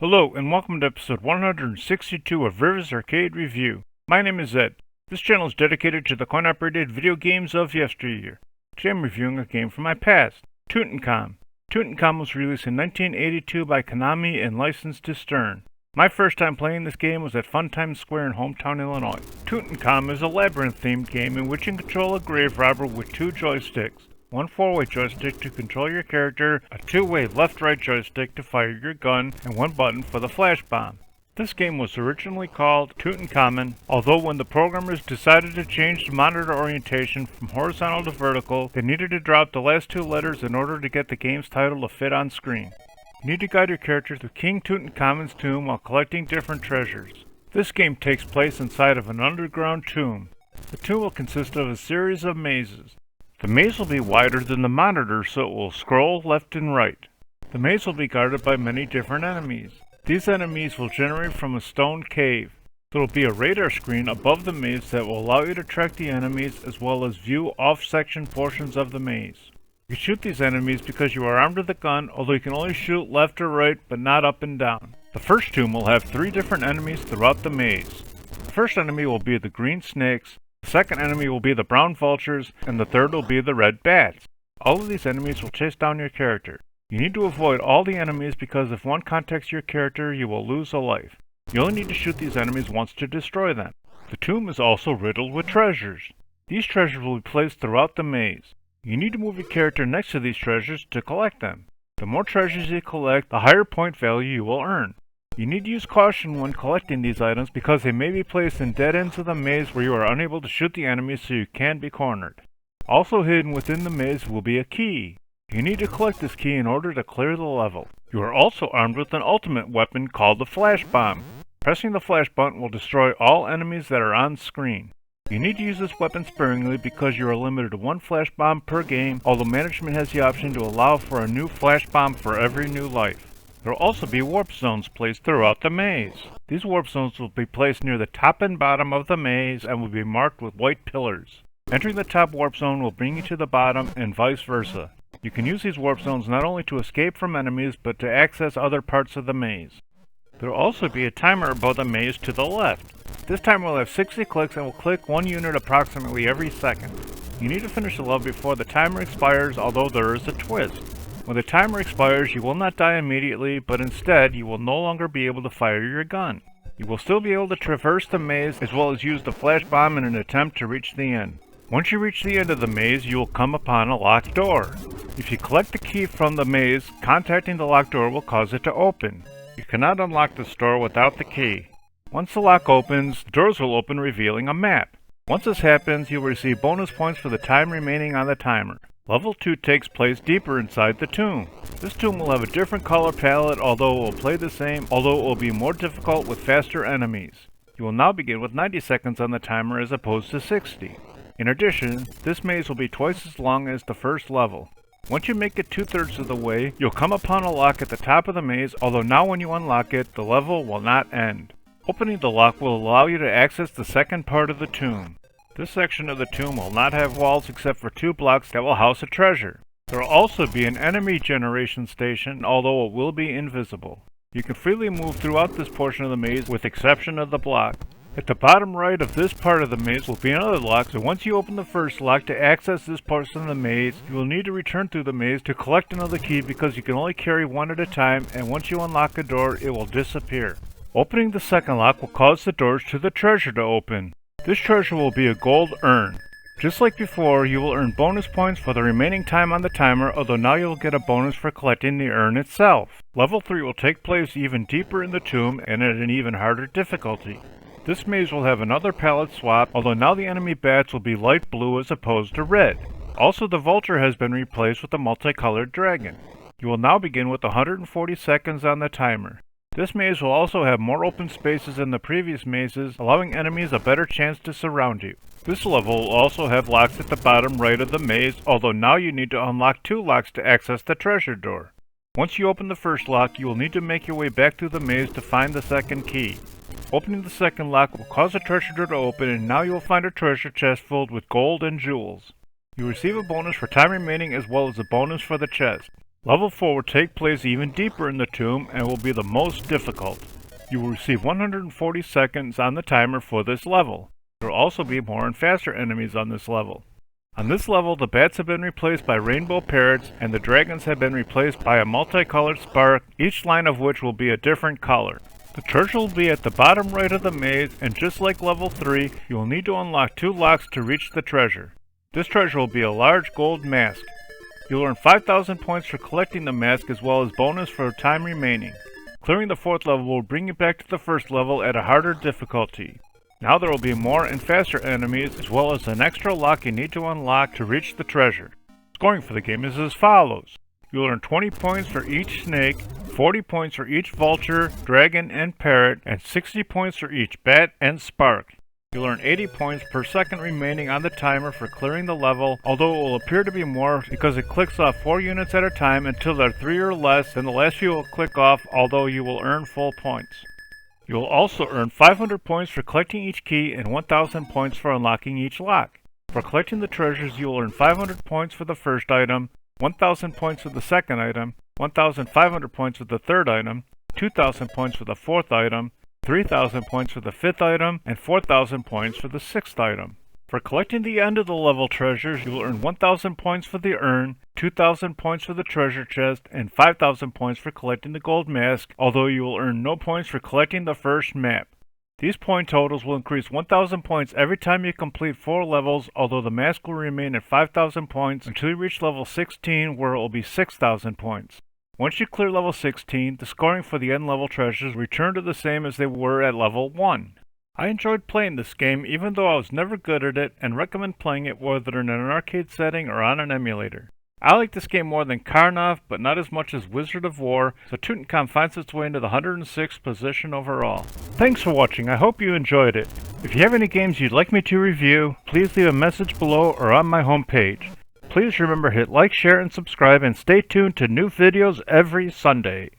Hello, and welcome to episode 162 of Rivers Arcade Review. My name is Ed. This channel is dedicated to the coin-operated video games of yesteryear. Today I'm reviewing a game from my past, Tutankham. Tutankham was released in 1982 by Konami and licensed to Stern. My first time playing this game was at Funtime Square in hometown Illinois. Tutankham is a labyrinth-themed game in which you control a grave robber with two joysticks. One 4-way joystick to control your character, a 2-way left-right joystick to fire your gun, and one button for the flash bomb. This game was originally called Tutankamon, although when the programmers decided to change the monitor orientation from horizontal to vertical, they needed to drop the last two letters in order to get the game's title to fit on screen. You need to guide your character through King Tutankhamun's tomb while collecting different treasures. This game takes place inside of an underground tomb. The tomb will consist of a series of mazes. The maze will be wider than the monitor, so it will scroll left and right. The maze will be guarded by many different enemies. These enemies will generate from a stone cave. There will be a radar screen above the maze that will allow you to track the enemies as well as view off-section portions of the maze. You shoot these enemies because you are armed with a gun, although you can only shoot left or right, but not up and down. The first tomb will have 3 different enemies throughout the maze. The first enemy will be the green snakes. The second enemy will be the brown vultures, and the third will be the red bats. All of these enemies will chase down your character. You need to avoid all the enemies because if one contacts your character, you will lose a life. You only need to shoot these enemies once to destroy them. The tomb is also riddled with treasures. These treasures will be placed throughout the maze. You need to move your character next to these treasures to collect them. The more treasures you collect, the higher point value you will earn. You need to use caution when collecting these items because they may be placed in dead ends of the maze where you are unable to shoot the enemies so you can be cornered. Also hidden within the maze will be a key. You need to collect this key in order to clear the level. You are also armed with an ultimate weapon called the flash bomb. Pressing the flash button will destroy all enemies that are on screen. You need to use this weapon sparingly because you are limited to 1 flash bomb per game, although management has the option to allow for a new flash bomb for every new life. There will also be warp zones placed throughout the maze. These warp zones will be placed near the top and bottom of the maze and will be marked with white pillars. Entering the top warp zone will bring you to the bottom and vice versa. You can use these warp zones not only to escape from enemies but to access other parts of the maze. There will also be a timer above the maze to the left. This timer will have 60 clicks and will click 1 unit approximately every second. You need to finish the level before the timer expires, although there is a twist. When the timer expires, you will not die immediately, but instead, you will no longer be able to fire your gun. You will still be able to traverse the maze as well as use the flash bomb in an attempt to reach the end. Once you reach the end of the maze, you will come upon a locked door. If you collect the key from the maze, contacting the locked door will cause it to open. You cannot unlock this door without the key. Once the lock opens, the doors will open revealing a map. Once this happens, you will receive bonus points for the time remaining on the timer. Level 2 takes place deeper inside the tomb. This tomb will have a different color palette, although it will play the same, although it will be more difficult with faster enemies. You will now begin with 90 seconds on the timer as opposed to 60. In addition, this maze will be twice as long as the first level. Once you make it 2/3 of the way, you'll come upon a lock at the top of the maze, although now when you unlock it, the level will not end. Opening the lock will allow you to access the second part of the tomb. This section of the tomb will not have walls except for 2 blocks that will house a treasure. There will also be an enemy generation station, although it will be invisible. You can freely move throughout this portion of the maze with exception of the block. At the bottom right of this part of the maze will be another lock, so once you open the first lock to access this portion of the maze, you will need to return through the maze to collect another key because you can only carry one at a time, and once you unlock a door, it will disappear. Opening the second lock will cause the doors to the treasure to open. This treasure will be a gold urn. Just like before, you will earn bonus points for the remaining time on the timer, although now you will get a bonus for collecting the urn itself. Level 3 will take place even deeper in the tomb and at an even harder difficulty. This maze will have another palette swap, although now the enemy bats will be light blue as opposed to red. Also, the vulture has been replaced with a multicolored dragon. You will now begin with 140 seconds on the timer. This maze will also have more open spaces than the previous mazes, allowing enemies a better chance to surround you. This level will also have locks at the bottom right of the maze, although now you need to unlock 2 locks to access the treasure door. Once you open the first lock, you will need to make your way back through the maze to find the second key. Opening the second lock will cause the treasure door to open, and now you will find a treasure chest filled with gold and jewels. You receive a bonus for time remaining as well as a bonus for the chest. Level 4 will take place even deeper in the tomb and will be the most difficult. You will receive 140 seconds on the timer for this level. There will also be more and faster enemies on this level. On this level, the bats have been replaced by rainbow parrots, and the dragons have been replaced by a multicolored spark, each line of which will be a different color. The treasure will be at the bottom right of the maze, and just like level 3, you will need to unlock 2 locks to reach the treasure. This treasure will be a large gold mask. You'll earn 5,000 points for collecting the mask as well as bonus for time remaining. Clearing the 4th level will bring you back to the 1st level at a harder difficulty. Now there will be more and faster enemies as well as an extra lock you need to unlock to reach the treasure. Scoring for the game is as follows. You'll earn 20 points for each snake, 40 points for each vulture, dragon, and parrot, and 60 points for each bat and spark. You'll earn 80 points per second remaining on the timer for clearing the level, although it will appear to be more because it clicks off 4 units at a time until there are 3 or less, then the last few will click off, although you will earn full points. You will also earn 500 points for collecting each key and 1,000 points for unlocking each lock. For collecting the treasures, you will earn 500 points for the first item, 1,000 points for the second item, 1,500 points for the third item, 2,000 points for the fourth item, 3,000 points for the 5th item, and 4,000 points for the 6th item. For collecting the end of the level treasures, you will earn 1,000 points for the urn, 2,000 points for the treasure chest, and 5,000 points for collecting the gold mask, although you will earn no points for collecting the first map. These point totals will increase 1,000 points every time you complete 4 levels, although the mask will remain at 5,000 points until you reach level 16, where it will be 6,000 points. Once you clear level 16, the scoring for the end level treasures return to the same as they were at level 1. I enjoyed playing this game even though I was never good at it, and recommend playing it whether in an arcade setting or on an emulator. I like this game more than Karnov, but not as much as Wizard of War, so Tutankham finds its way into the 106th position overall. Thanks for watching, I hope you enjoyed it. If you have any games you'd like me to review, please leave a message below or on my homepage. Please remember to hit like, share, and subscribe, and stay tuned to new videos every Sunday.